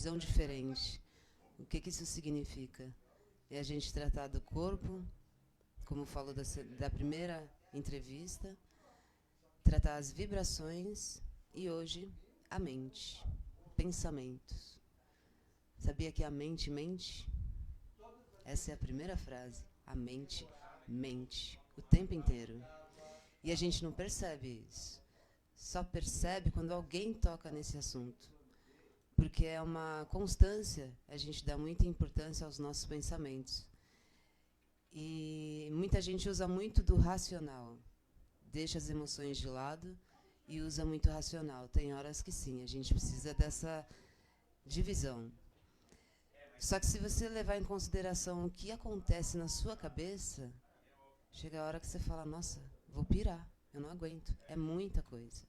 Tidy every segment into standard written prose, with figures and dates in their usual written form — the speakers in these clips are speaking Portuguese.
visão diferente. O que isso significa? É a gente tratar do corpo, como falou da primeira entrevista, tratar as vibrações e hoje a mente, pensamentos. Sabia que a mente mente? Essa é a primeira frase. A mente mente o tempo inteiro. E a gente não percebe isso. Só percebe quando alguém toca nesse assunto. Porque é uma constância, a gente dá muita importância aos nossos pensamentos. E muita gente usa muito do racional. Deixa as emoções de lado e usa muito racional. Tem horas que sim, a gente precisa dessa divisão. Só que se você levar em consideração o que acontece na sua cabeça, chega a hora que você fala, nossa, vou pirar, eu não aguento. É muita coisa.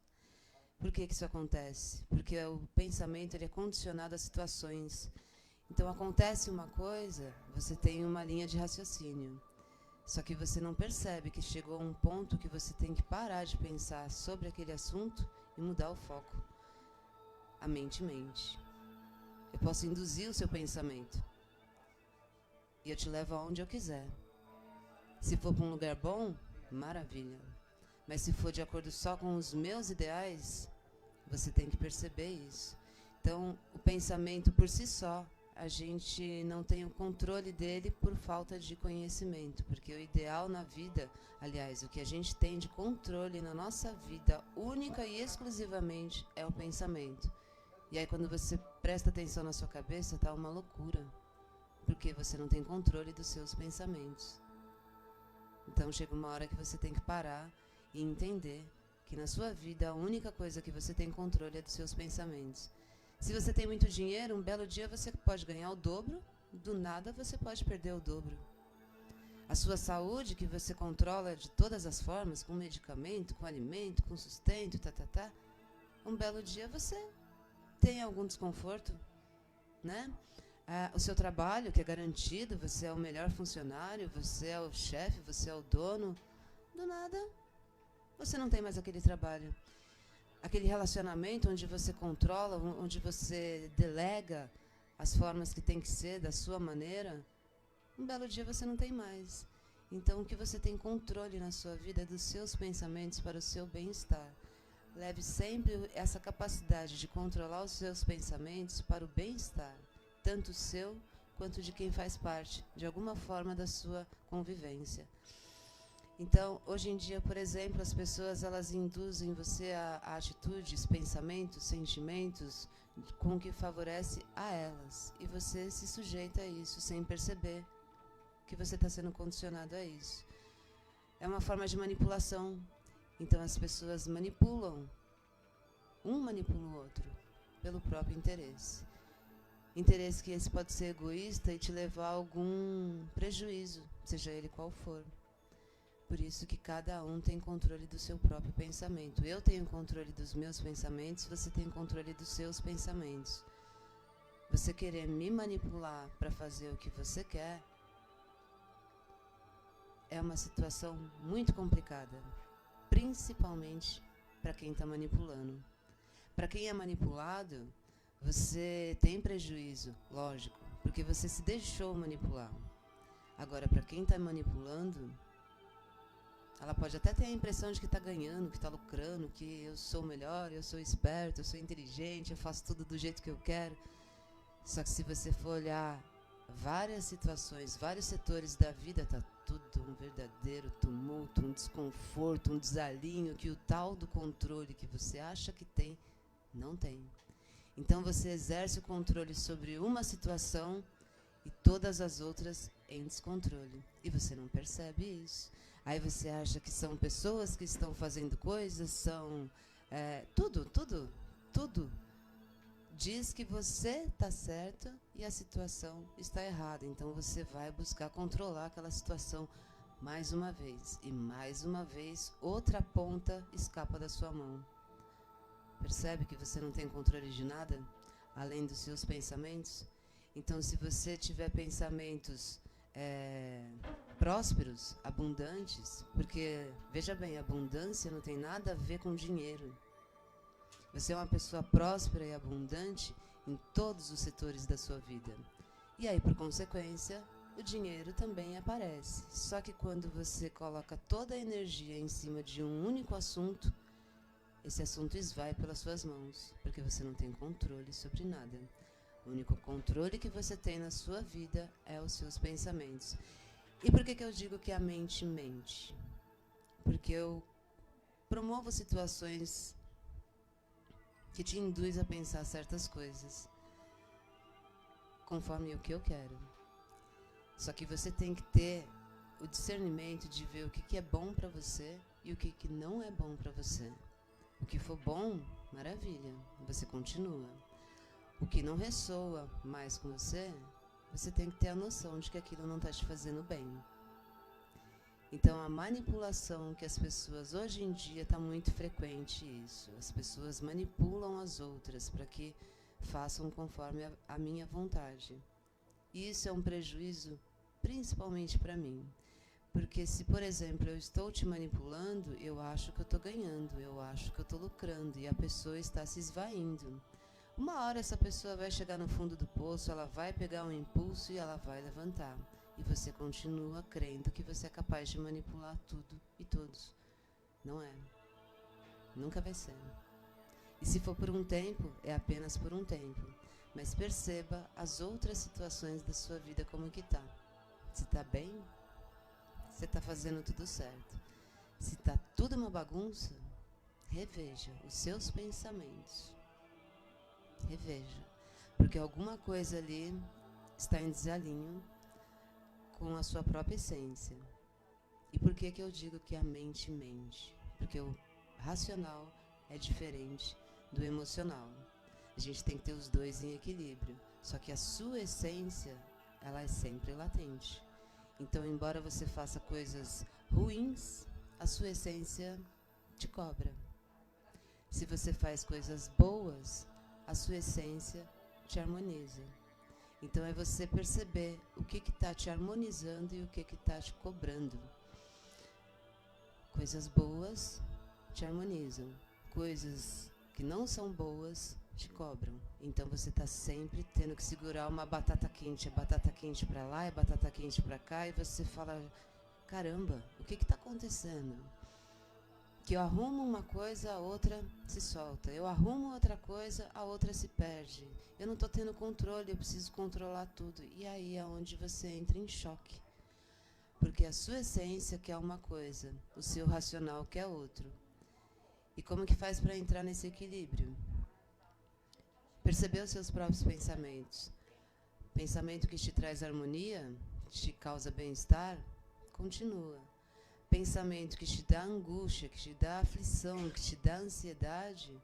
Por que isso acontece? Porque o pensamento ele é condicionado a situações. Então, acontece uma coisa, você tem uma linha de raciocínio. Só que você não percebe que chegou a um ponto que você tem que parar de pensar sobre aquele assunto e mudar o foco. A mente mente. Eu posso induzir o seu pensamento. E eu te levo aonde eu quiser. Se for para um lugar bom, maravilha. Mas se for de acordo só com os meus ideais, você tem que perceber isso. Então, o pensamento por si só, a gente não tem o controle dele por falta de conhecimento. Porque o ideal na vida, aliás, o que a gente tem de controle na nossa vida, única e exclusivamente, é o pensamento. E aí, quando você presta atenção na sua cabeça, está uma loucura. Porque você não tem controle dos seus pensamentos. Então, chega uma hora que você tem que parar e entender que na sua vida a única coisa que você tem controle é dos seus pensamentos. Se você tem muito dinheiro, um belo dia você pode ganhar o dobro, do nada você pode perder o dobro. A sua saúde, que você controla de todas as formas, com medicamento, com alimento, com sustento, um belo dia você tem algum desconforto, né? O seu trabalho, que é garantido, você é o melhor funcionário, você é o chefe, você é o dono, do nada você não tem mais aquele trabalho. Aquele relacionamento onde você controla, onde você delega as formas que tem que ser da sua maneira, um belo dia você não tem mais. Então, o que você tem controle na sua vida é dos seus pensamentos para o seu bem-estar. Leve sempre essa capacidade de controlar os seus pensamentos para o bem-estar, tanto seu quanto de quem faz parte, de alguma forma, da sua convivência. Então, hoje em dia, por exemplo, as pessoas elas induzem você a atitudes, pensamentos, sentimentos com o que favorece a elas. E você se sujeita a isso sem perceber que você está sendo condicionado a isso. É uma forma de manipulação. Então, as pessoas manipulam. Um manipula o outro pelo próprio interesse. Interesse que esse pode ser egoísta e te levar a algum prejuízo, seja ele qual for. Por isso que cada um tem controle do seu próprio pensamento. Eu tenho controle dos meus pensamentos, você tem controle dos seus pensamentos. Você querer me manipular para fazer o que você quer é uma situação muito complicada, principalmente para quem está manipulando. Para quem é manipulado, você tem prejuízo, lógico, porque você se deixou manipular. Agora, para quem está manipulando, ela pode até ter a impressão de que está ganhando, que está lucrando, que eu sou melhor, eu sou esperto, eu sou inteligente, eu faço tudo do jeito que eu quero. Só que se você for olhar várias situações, vários setores da vida, está tudo um verdadeiro tumulto, um desconforto, um desalinho, que o tal do controle que você acha que tem, não tem. Então você exerce o controle sobre uma situação e todas as outras em descontrole. E você não percebe isso. Aí você acha que são pessoas que estão fazendo coisas, são tudo. Diz que você está certo e a situação está errada. Então você vai buscar controlar aquela situação mais uma vez. E mais uma vez, outra ponta escapa da sua mão. Percebe que você não tem controle de nada, além dos seus pensamentos? Então, se você tiver pensamentos prósperos, abundantes, porque, veja bem, abundância não tem nada a ver com dinheiro. Você é uma pessoa próspera e abundante, em todos os setores da sua vida. E aí, por consequência, o dinheiro também aparece. Só que quando você coloca toda a energia em cima de um único assunto, esse assunto esvai pelas suas mãos, porque você não tem controle sobre nada. O único controle que você tem na sua vida é os seus pensamentos. E por que eu digo que a mente mente? Porque eu promovo situações que te induzem a pensar certas coisas conforme o que eu quero. Só que você tem que ter o discernimento de ver o que é bom para você e o que não é bom para você. O que for bom, maravilha, você continua. O que não ressoa mais com você, você tem que ter a noção de que aquilo não está te fazendo bem. Então, a manipulação que as pessoas, hoje em dia, está muito frequente isso. As pessoas manipulam as outras para que façam conforme a minha vontade. E isso é um prejuízo, principalmente para mim. Porque se, por exemplo, eu estou te manipulando, eu acho que eu estou ganhando, eu acho que eu estou lucrando, e a pessoa está se esvaindo. Uma hora essa pessoa vai chegar no fundo do poço, ela vai pegar um impulso e ela vai levantar. E você continua crendo que você é capaz de manipular tudo e todos. Não é. Nunca vai ser. E se for por um tempo, é apenas por um tempo. Mas perceba as outras situações da sua vida como que está. Se está bem, você está fazendo tudo certo. Se está tudo uma bagunça, reveja os seus pensamentos. Reveja. Porque alguma coisa ali está em desalinho com a sua própria essência. E por que eu digo que a mente mente? Porque o racional é diferente do emocional. A gente tem que ter os dois em equilíbrio. Só que a sua essência, ela é sempre latente. Então, embora você faça coisas ruins, a sua essência te cobra. Se você faz coisas boas, a sua essência te harmoniza. Então, é você perceber o que está te harmonizando e o que está te cobrando. Coisas boas te harmonizam. Coisas que não são boas te cobram. Então você está sempre tendo que segurar uma batata quente. É batata quente para lá, é batata quente para cá. E você fala, caramba, o que está acontecendo? Que eu arrumo uma coisa, a outra se solta. Eu arrumo outra coisa, a outra se perde. Eu não estou tendo controle, eu preciso controlar tudo. E aí é onde você entra em choque. Porque a sua essência quer uma coisa, o seu racional quer outro. E como que faz para entrar nesse equilíbrio? Perceber os seus próprios pensamentos. Pensamento que te traz harmonia, te causa bem-estar, continua. Pensamento que te dá angústia, que te dá aflição, que te dá ansiedade,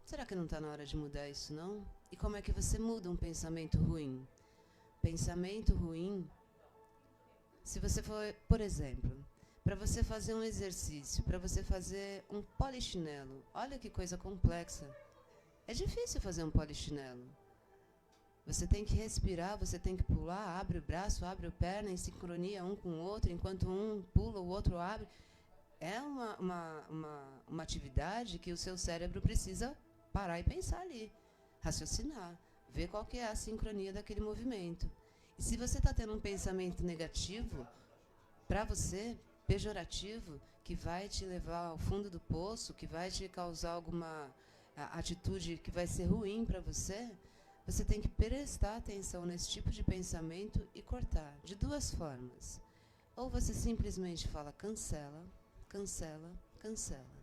será que não está na hora de mudar isso, não? E como é que você muda um pensamento ruim? Pensamento ruim, se você for, por exemplo, para você fazer um exercício, para você fazer um polichinelo, olha que coisa complexa. É difícil fazer um polichinelo. Você tem que respirar, você tem que pular, abre o braço, abre a perna, em sincronia um com o outro, enquanto um pula, o outro abre. É uma atividade que o seu cérebro precisa parar e pensar ali, raciocinar, ver qual que é a sincronia daquele movimento. E se você está tendo um pensamento negativo, para você, pejorativo, que vai te levar ao fundo do poço, que vai te causar alguma atitude que vai ser ruim para você, você tem que prestar atenção nesse tipo de pensamento e cortar, de duas formas. Ou você simplesmente fala cancela, cancela, cancela.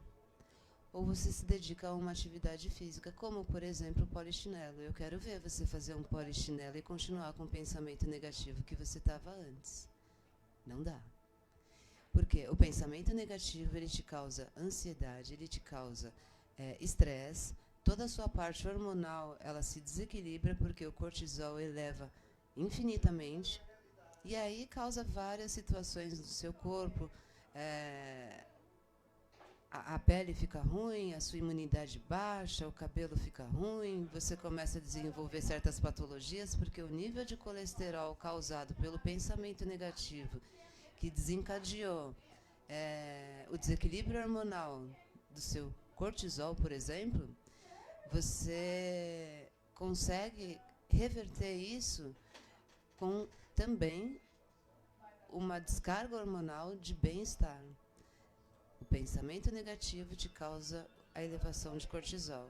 Ou você se dedica a uma atividade física, como, por exemplo, o polichinelo. Eu quero ver você fazer um polichinelo e continuar com o pensamento negativo que você estava antes. Não dá. Porque o pensamento negativo, ele te causa ansiedade, ele te causa estresse, toda a sua parte hormonal, ela se desequilibra porque o cortisol eleva infinitamente, e aí causa várias situações no seu corpo, a pele fica ruim, a sua imunidade baixa, o cabelo fica ruim, você começa a desenvolver certas patologias, porque o nível de colesterol causado pelo pensamento negativo, que desencadeou o desequilíbrio hormonal do seu cortisol, por exemplo, você consegue reverter isso com também uma descarga hormonal de bem-estar. O pensamento negativo te causa a elevação de cortisol.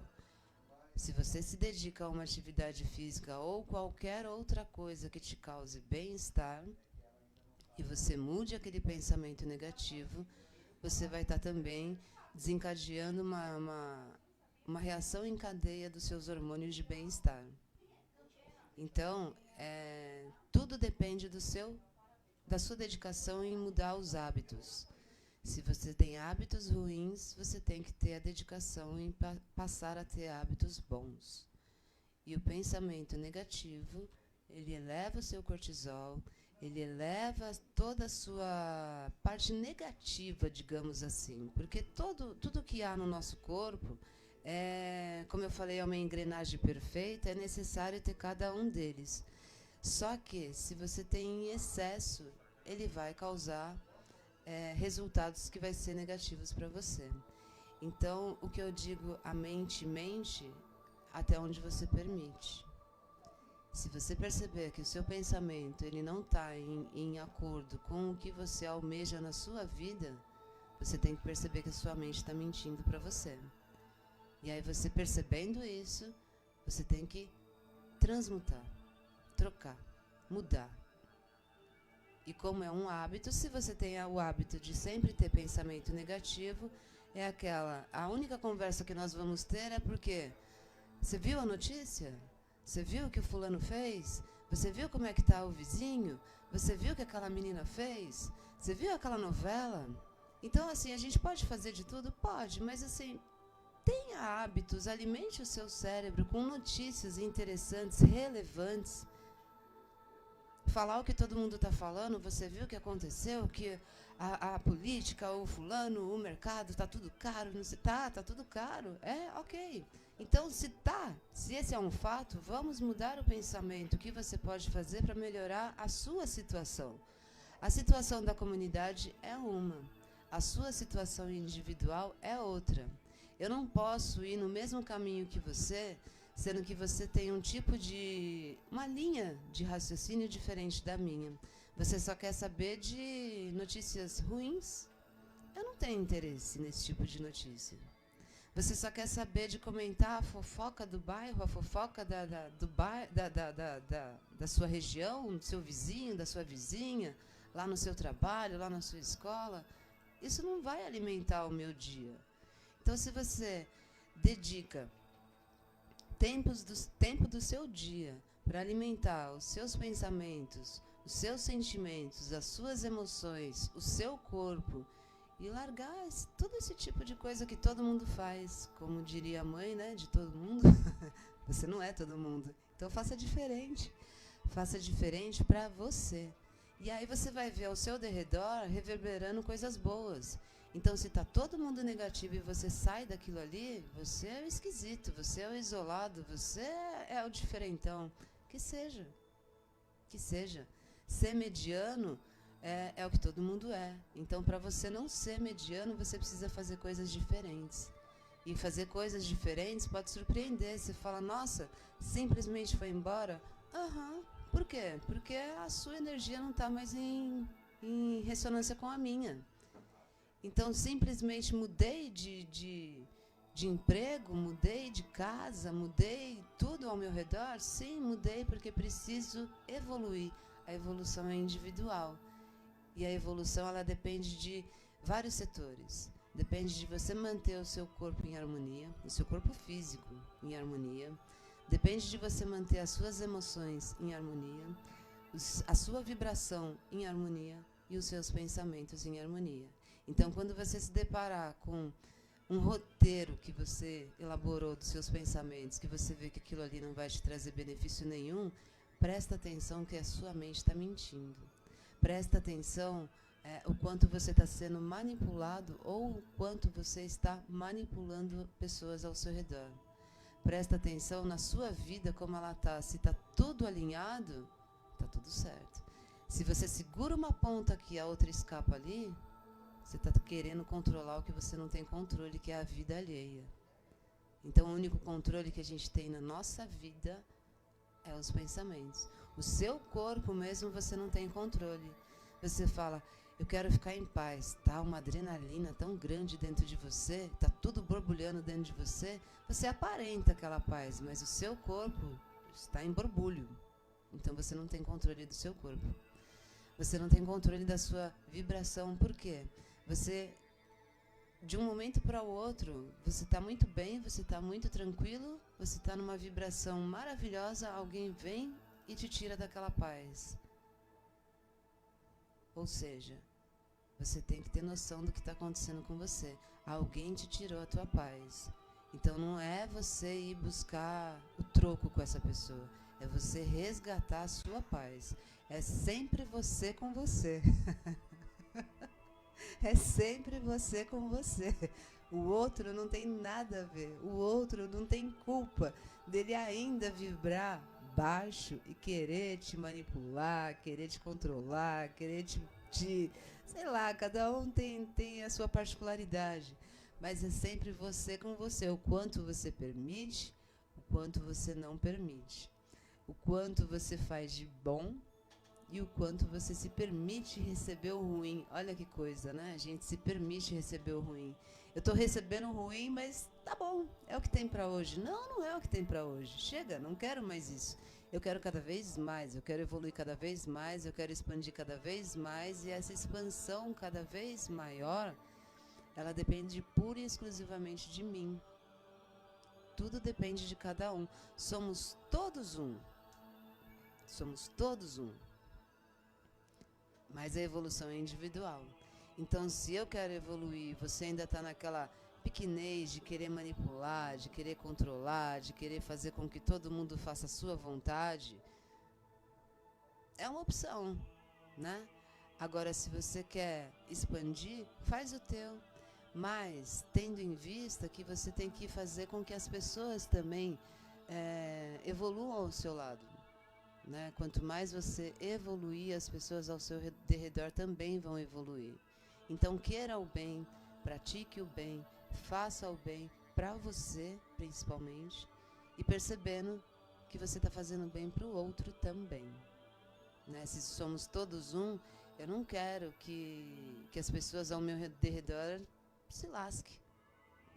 Se você se dedica a uma atividade física ou qualquer outra coisa que te cause bem-estar, e você mude aquele pensamento negativo, você vai estar também desencadeando uma reação em cadeia dos seus hormônios de bem-estar. Então, tudo depende da sua dedicação em mudar os hábitos. Se você tem hábitos ruins, você tem que ter a dedicação em passar a ter hábitos bons. E o pensamento negativo, ele eleva o seu cortisol, ele eleva toda a sua parte negativa, digamos assim. Porque tudo que há no nosso corpo, como eu falei, é uma engrenagem perfeita, é necessário ter cada um deles. Só que, se você tem em excesso, ele vai causar resultados que vai ser negativos para você. Então, o que eu digo, a mente até onde você permite. Se você perceber que o seu pensamento ele não está em acordo com o que você almeja na sua vida, você tem que perceber que a sua mente está mentindo para você. E aí, você percebendo isso, você tem que transmutar, trocar, mudar. E como é um hábito, se você tem o hábito de sempre ter pensamento negativo, a única conversa que nós vamos ter é porque você viu a notícia? Você viu o que o fulano fez? Você viu como é que está o vizinho? Você viu o que aquela menina fez? Você viu aquela novela? Então, assim, a gente pode fazer de tudo? Pode, mas assim, tenha hábitos, alimente o seu cérebro com notícias interessantes, relevantes. Falar o que todo mundo está falando, você viu o que aconteceu, que a política, o fulano, o mercado, está tudo caro, não sei, tá tudo caro, ok. Então, se esse é um fato, vamos mudar o pensamento, o que você pode fazer para melhorar a sua situação. A situação da comunidade é uma, a sua situação individual é outra. Eu não posso ir no mesmo caminho que você, sendo que você tem uma linha de raciocínio diferente da minha. Você só quer saber de notícias ruins? Eu não tenho interesse nesse tipo de notícia. Você só quer saber de comentar a fofoca do bairro, a fofoca da sua região, do seu vizinho, da sua vizinha, lá no seu trabalho, lá na sua escola? Isso não vai alimentar o meu dia. Então, se você dedica tempo do seu dia para alimentar os seus pensamentos, os seus sentimentos, as suas emoções, o seu corpo e largar todo esse tipo de coisa que todo mundo faz, como diria a mãe, né, de todo mundo, você não é todo mundo, então faça diferente para você. E aí você vai ver ao seu derredor reverberando coisas boas. Então, se está todo mundo negativo e você sai daquilo ali, você é o esquisito, você é o isolado, você é o diferentão. Que seja. Ser mediano é o que todo mundo é. Então, para você não ser mediano, você precisa fazer coisas diferentes. E fazer coisas diferentes pode surpreender. Você fala, nossa, simplesmente foi embora? Por quê? Porque a sua energia não está mais em ressonância com a minha. Então, simplesmente mudei de emprego, mudei de casa, mudei tudo ao meu redor? Sim, mudei porque preciso evoluir. A evolução é individual. E a evolução, ela depende de vários setores. Depende de você manter o seu corpo em harmonia, o seu corpo físico em harmonia. Depende de você manter as suas emoções em harmonia, a sua vibração em harmonia e os seus pensamentos em harmonia. Então, quando você se deparar com um roteiro que você elaborou dos seus pensamentos, que você vê que aquilo ali não vai te trazer benefício nenhum, presta atenção que a sua mente está mentindo. Presta atenção o quanto você está sendo manipulado ou o quanto você está manipulando pessoas ao seu redor. Presta atenção na sua vida, como ela está. Se está tudo alinhado, está tudo certo. Se você segura uma ponta aqui e a outra escapa ali, você está querendo controlar o que você não tem controle, que é a vida alheia. Então, o único controle que a gente tem na nossa vida é os pensamentos. O seu corpo mesmo você não tem controle. Você fala, eu quero ficar em paz. Tá uma adrenalina tão grande dentro de você, tá tudo borbulhando dentro de você. Você aparenta aquela paz, mas o seu corpo está em borbulho. Então, você não tem controle do seu corpo. Você não tem controle da sua vibração. Por quê? Você, de um momento para o outro, você está muito bem, você está muito tranquilo, você está numa vibração maravilhosa, alguém vem e te tira daquela paz. Ou seja, você tem que ter noção do que está acontecendo com você. Alguém te tirou a tua paz. Então não é você ir buscar o troco com essa pessoa. É você resgatar a sua paz. É sempre você com você. É sempre você com você. O outro não tem nada a ver. O outro não tem culpa dele ainda vibrar baixo e querer te manipular, querer te controlar, querer te sei lá, cada um tem a sua particularidade. Mas é sempre você com você. O quanto você permite, o quanto você não permite. O quanto você faz de bom e o quanto você se permite receber o ruim. Olha que coisa, né? A gente se permite receber o ruim. Eu estou recebendo o ruim, mas tá bom, é o que tem para hoje. Não, não é o que tem para hoje. Chega, não quero mais isso. Eu quero cada vez mais, eu quero evoluir cada vez mais, eu quero expandir cada vez mais. E essa expansão cada vez maior, ela depende pura e exclusivamente de mim. Tudo depende de cada um. Somos todos um. Somos todos um. Mas a evolução é individual. Então, se eu quero evoluir, você ainda está naquela pequenez de querer manipular, de querer controlar, de querer fazer com que todo mundo faça a sua vontade, é uma opção, né? Agora, se você quer expandir, faz o teu. Mas, tendo em vista que você tem que fazer com que as pessoas também evoluam ao seu lado. Né? Quanto mais você evoluir, as pessoas ao seu redor também vão evoluir. Então, queira o bem, pratique o bem, faça o bem para você, principalmente, e percebendo que você está fazendo bem para o outro também. Né? Se somos todos um, eu não quero que as pessoas ao meu redor se lasquem,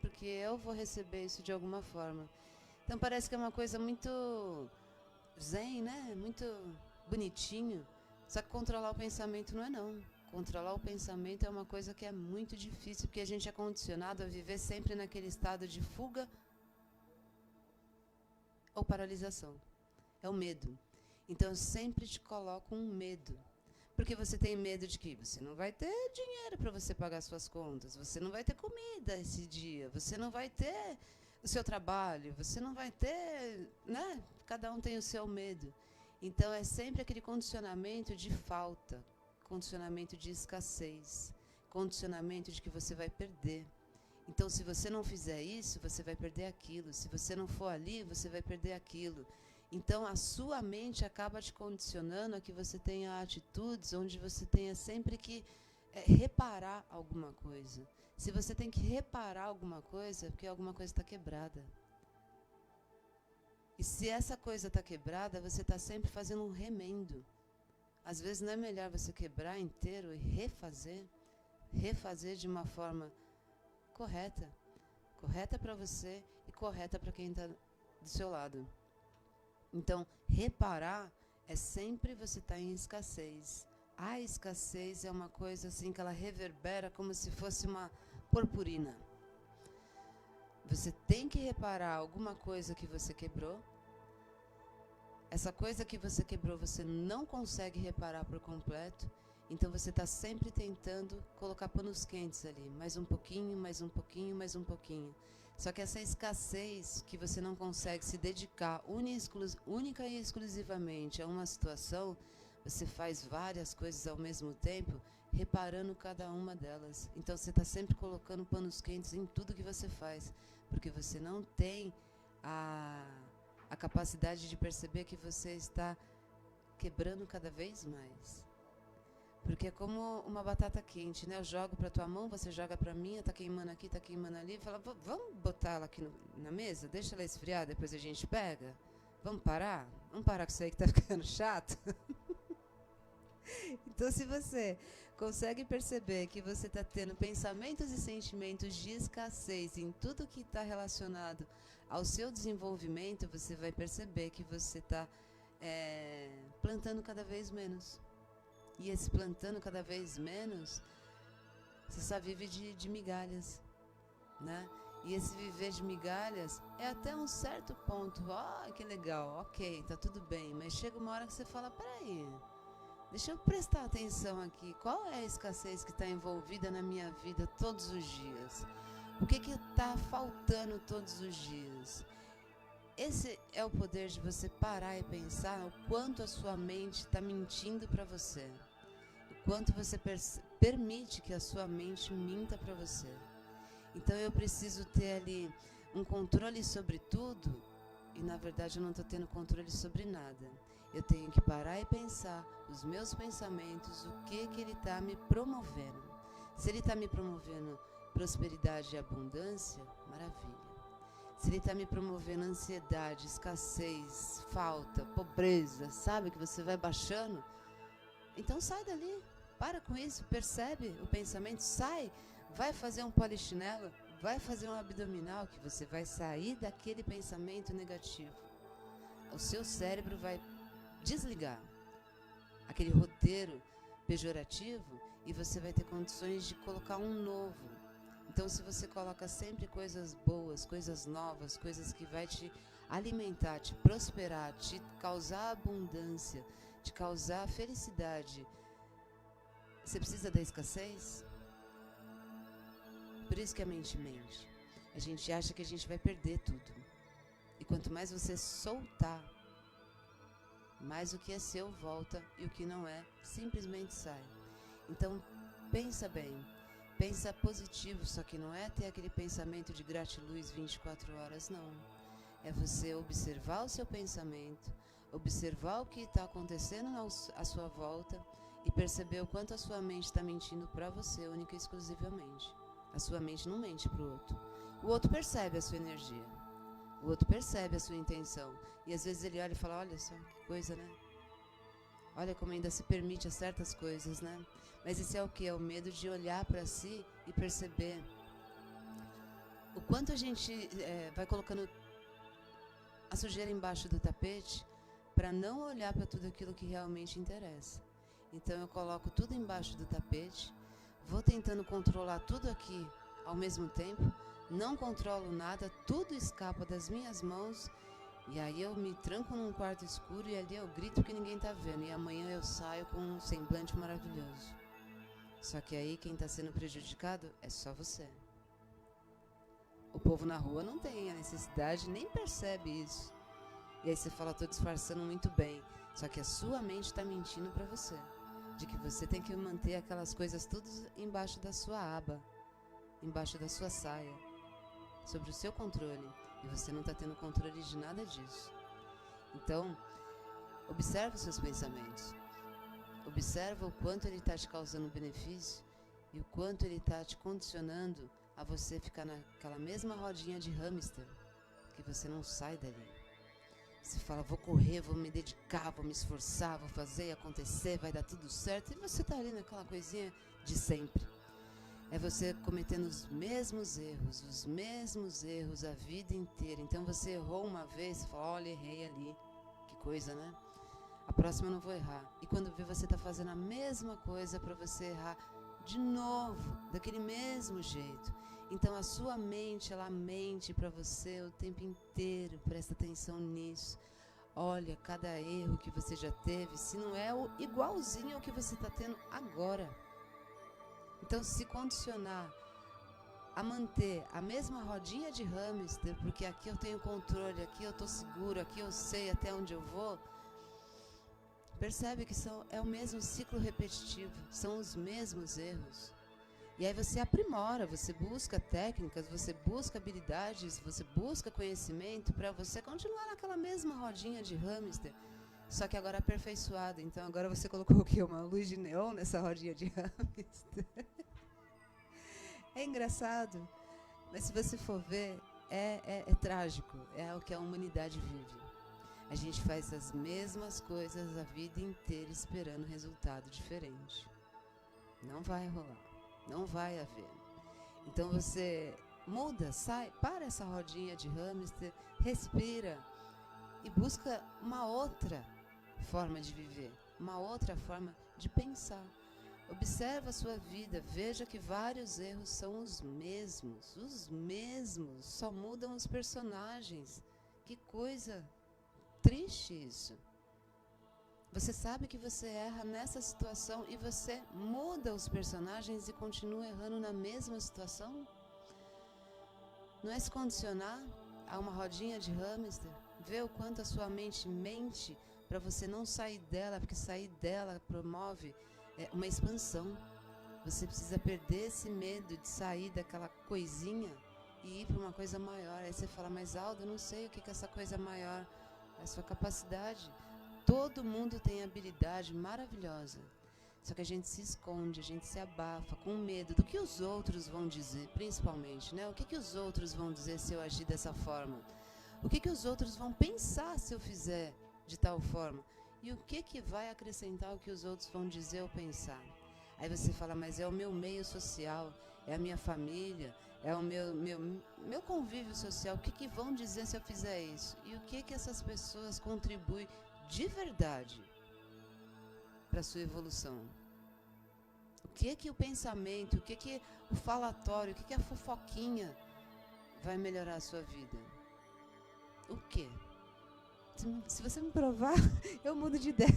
porque eu vou receber isso de alguma forma. Então, parece que é uma coisa muito zen, né? Muito bonitinho. Só que controlar o pensamento não é não. Controlar o pensamento é uma coisa que é muito difícil, porque a gente é condicionado a viver sempre naquele estado de fuga ou paralisação. É o medo. Então eu sempre te coloco um medo. Porque você tem medo de que você não vai ter dinheiro para você pagar suas contas, você não vai ter comida esse dia, você não vai ter o seu trabalho, você não vai ter, né? Cada um tem o seu medo. Então é sempre aquele condicionamento de falta, condicionamento de escassez, condicionamento de que você vai perder. Então, se você não fizer isso, você vai perder aquilo. Se você não for ali, você vai perder aquilo. Então, a sua mente acaba te condicionando a que você tenha atitudes onde você tenha sempre que reparar alguma coisa. Se você tem que reparar alguma coisa, é porque alguma coisa está quebrada. E se essa coisa está quebrada, você está sempre fazendo um remendo. Às vezes não é melhor você quebrar inteiro e refazer de uma forma correta. Correta para você e correta para quem está do seu lado. Então, reparar é sempre você estar em escassez. A escassez é uma coisa assim que ela reverbera como se fosse uma purpurina. Você tem que reparar alguma coisa que você quebrou. Essa coisa que você quebrou, você não consegue reparar por completo. Então você está sempre tentando colocar panos quentes ali. Mais um pouquinho, mais um pouquinho, mais um pouquinho. Só que essa escassez que você não consegue se dedicar única e exclusivamente a uma situação, você faz várias coisas ao mesmo tempo, reparando cada uma delas. Então você está sempre colocando panos quentes em tudo que você faz, porque você não tem a capacidade de perceber que você está quebrando cada vez mais. Porque é como uma batata quente, né? Eu jogo para tua mão, você joga para mim, tá queimando aqui, tá queimando ali. Fala, vamos botar ela aqui na mesa? Deixa ela esfriar, depois a gente pega? Vamos parar? Vamos parar com isso aí que tá ficando chato? Então, se você consegue perceber que você está tendo pensamentos e sentimentos de escassez em tudo que está relacionado ao seu desenvolvimento, você vai perceber que você está plantando cada vez menos. E esse plantando cada vez menos, você só vive de migalhas, né? E esse viver de migalhas é até um certo ponto. Que legal, ok, tá tudo bem. Mas chega uma hora que você fala, peraí, deixa eu prestar atenção aqui. Qual é a escassez que está envolvida na minha vida todos os dias? O que está faltando todos os dias? Esse é o poder de você parar e pensar o quanto a sua mente está mentindo para você. O quanto você permite que a sua mente minta para você. Então eu preciso ter ali um controle sobre tudo e na verdade eu não estou tendo controle sobre nada. Eu tenho que parar e pensar os meus pensamentos, o que ele está me promovendo. Se ele está me promovendo prosperidade e abundância, maravilha. Se ele está me promovendo ansiedade, escassez, falta, pobreza, sabe que você vai baixando? Então sai dali, para com isso, percebe o pensamento, sai, vai fazer um polichinelo, vai fazer um abdominal, que você vai sair daquele pensamento negativo. O seu cérebro vai desligar aquele roteiro pejorativo e você vai ter condições de colocar um novo. Então, se você coloca sempre coisas boas, coisas novas, coisas que vai te alimentar, te prosperar, te causar abundância, te causar felicidade, você precisa da escassez? Por isso que a mente mente. A gente acha que a gente vai perder tudo. E quanto mais você soltar, mais o que é seu volta e o que não é simplesmente sai. Então pensa bem, pensa positivo, só que não é ter aquele pensamento de gratiluz 24 horas, não. É você observar o seu pensamento, observar o que está acontecendo à sua volta e perceber o quanto a sua mente está mentindo para você, única e exclusivamente. A sua mente não mente para o outro. O outro percebe a sua energia. O outro percebe a sua intenção. E às vezes ele olha e fala, olha só, que coisa, né? Olha como ainda se permite a certas coisas, né? Mas isso é o que? É o medo de olhar para si e perceber o quanto a gente vai colocando a sujeira embaixo do tapete para não olhar para tudo aquilo que realmente interessa. Então eu coloco tudo embaixo do tapete, vou tentando controlar tudo aqui ao mesmo tempo, não controlo nada, tudo escapa das minhas mãos e aí eu me tranco num quarto escuro e ali eu grito que ninguém está vendo e amanhã eu saio com um semblante maravilhoso. Só que aí quem está sendo prejudicado é só você. O povo na rua não tem a necessidade, nem percebe isso. E aí você fala, estou disfarçando muito bem. Só que a sua mente está mentindo para você. De que você tem que manter aquelas coisas tudo embaixo da sua aba. Embaixo da sua saia. Sobre o seu controle. E você não está tendo controle de nada disso. Então, observa os seus pensamentos. Observa o quanto ele está te causando benefício. E o quanto ele está te condicionando a você ficar naquela mesma rodinha de hamster, que você não sai dali. Você fala, vou correr, vou me dedicar, vou me esforçar, vou fazer acontecer, vai dar tudo certo. E você está ali naquela coisinha de sempre. É você cometendo os mesmos erros a vida inteira. Então você errou uma vez, você fala, olha, errei ali. Que coisa, né? A próxima eu não vou errar. E quando vê, você está fazendo a mesma coisa para você errar de novo, daquele mesmo jeito. Então a sua mente, ela mente para você o tempo inteiro, presta atenção nisso. Olha cada erro que você já teve, se não é o igualzinho ao que você está tendo agora. Então se condicionar a manter a mesma rodinha de hamster, porque aqui eu tenho controle, aqui eu estou seguro, aqui eu sei até onde eu vou, percebe que é o mesmo ciclo repetitivo, são os mesmos erros. E aí você aprimora, você busca técnicas, você busca habilidades, você busca conhecimento para você continuar naquela mesma rodinha de hamster, só que agora aperfeiçoado. Então agora você colocou o quê? Uma luz de neon nessa rodinha de hamster. É engraçado, mas se você for ver, é trágico. É o que a humanidade vive. A gente faz as mesmas coisas a vida inteira esperando resultado diferente. Não vai rolar. Não vai haver. Então você muda, sai, para essa rodinha de hamster, respira e busca uma outra forma de viver, uma outra forma de pensar. Observa a sua vida, veja que vários erros são os mesmos, só mudam os personagens. Que coisa triste isso. Você sabe que você erra nessa situação e você muda os personagens e continua errando na mesma situação? Não é se condicionar a uma rodinha de hamster? Ver o quanto a sua mente mente para você não sair dela, porque sair dela promove uma expansão. Você precisa perder esse medo de sair daquela coisinha e ir para uma coisa maior. Aí você fala, mas Aldo, eu não sei o que é essa coisa maior. É a sua capacidade. Todo mundo tem habilidade maravilhosa. Só que a gente se esconde, a gente se abafa com medo do que os outros vão dizer, principalmente, né? O que os outros vão dizer se eu agir dessa forma? O que os outros vão pensar se eu fizer de tal forma? E o que vai acrescentar o que os outros vão dizer ou pensar? Aí você fala, mas é o meu meio social, é a minha família, é o meu convívio social. O que vão dizer se eu fizer isso? E o que essas pessoas contribuem de verdade para a sua evolução? O que o pensamento, o que o falatório, o que a fofoquinha vai melhorar a sua vida? O quê? Se você me provar, eu mudo de ideia.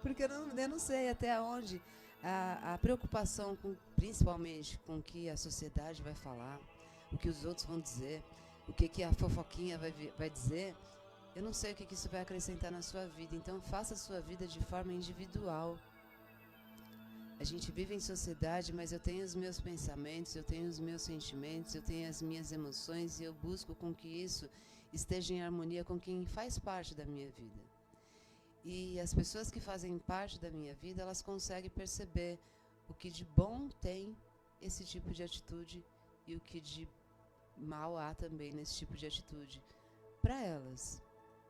Porque eu não sei até onde a preocupação, principalmente com o que a sociedade vai falar, o que os outros vão dizer, o que a fofoquinha vai dizer, eu não sei o que isso vai acrescentar na sua vida. Então faça a sua vida de forma individual. A gente vive em sociedade, mas eu tenho os meus pensamentos, eu tenho os meus sentimentos, eu tenho as minhas emoções e eu busco com que isso esteja em harmonia com quem faz parte da minha vida. E as pessoas que fazem parte da minha vida, elas conseguem perceber o que de bom tem esse tipo de atitude e o que de mal há também nesse tipo de atitude. Para elas.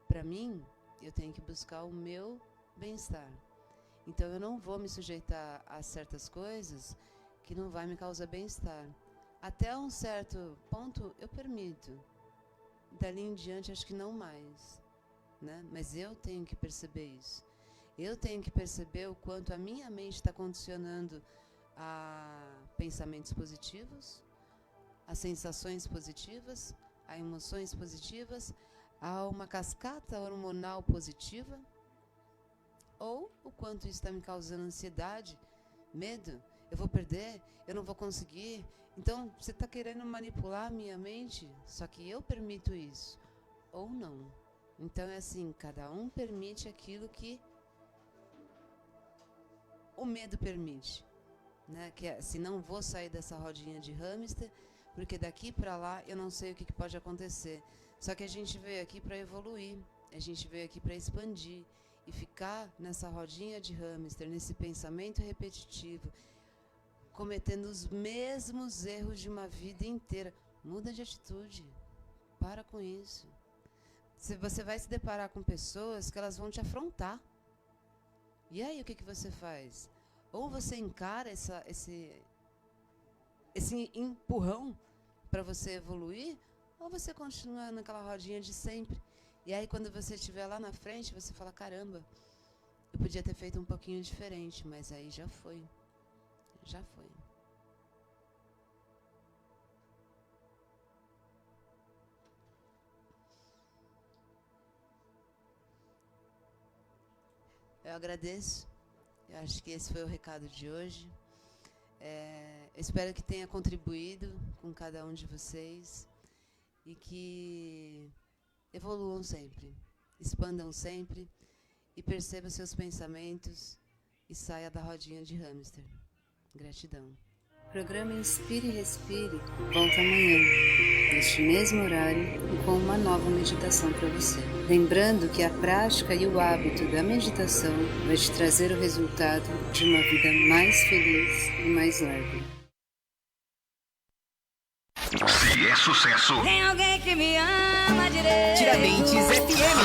Para mim, eu tenho que buscar o meu bem-estar. Então eu não vou me sujeitar a certas coisas que não vai me causar bem-estar. Até um certo ponto eu permito. Dali em diante acho que não mais, né? Mas eu tenho que perceber isso. Eu tenho que perceber o quanto a minha mente está condicionando a pensamentos positivos, a sensações positivas, a emoções positivas, a uma cascata hormonal positiva, ou o quanto isso está me causando ansiedade, medo, eu vou perder, eu não vou conseguir. Então, você está querendo manipular a minha mente, só que eu permito isso, ou não. Então, é assim, cada um permite aquilo que o medo permite, né? Que é, se não vou sair dessa rodinha de hamster, porque daqui para lá eu não sei o que pode acontecer. Só que a gente veio aqui para evoluir, a gente veio aqui para expandir e ficar nessa rodinha de hamster, nesse pensamento repetitivo, cometendo os mesmos erros de uma vida inteira. Muda de atitude, para com isso. Você vai se deparar com pessoas que elas vão te afrontar. E aí o que você faz? Ou você encara esse empurrão para você evoluir, ou você continua naquela rodinha de sempre. E aí quando você estiver lá na frente, você fala, caramba, eu podia ter feito um pouquinho diferente, mas aí já foi. Já foi. Eu agradeço. Eu acho que esse foi o recado de hoje. Eu espero que tenha contribuído com cada um de vocês e que evoluam sempre, expandam sempre e percebam seus pensamentos e saia da rodinha de hamster. Gratidão. Programa Inspire e Respire volta amanhã, neste mesmo horário e com uma nova meditação para você. Lembrando que a prática e o hábito da meditação vai te trazer o resultado de uma vida mais feliz e mais leve. Se é sucesso, Tem alguém que me ama direito. Tiradentes FM.